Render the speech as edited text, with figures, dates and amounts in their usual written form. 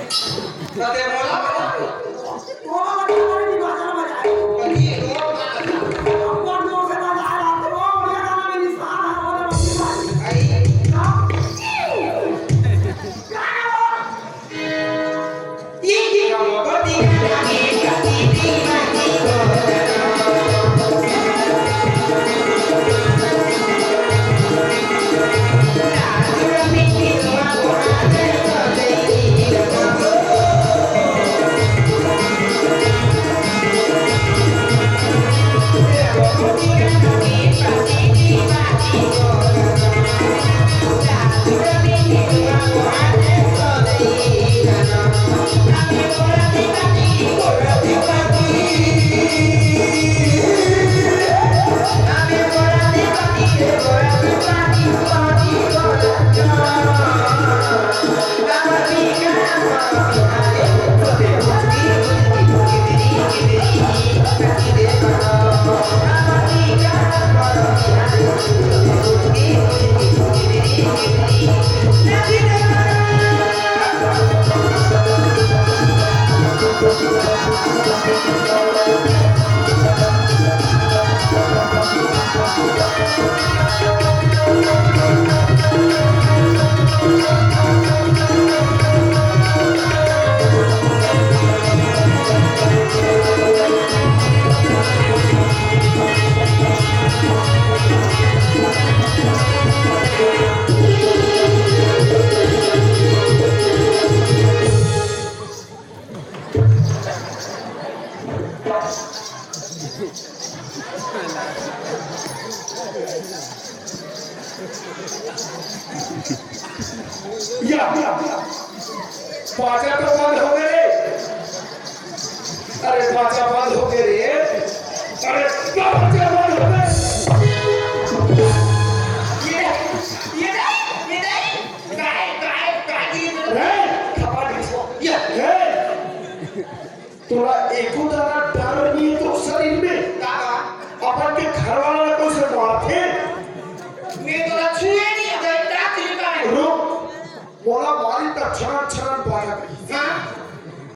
ते मला पाचा तो बंद हो गए। अरे पाचा बंद हो गए रे। अरे पाचा बंद हो गए। ये तुला एकूण डाल नहीं तो शरीर में अपन के घर वाला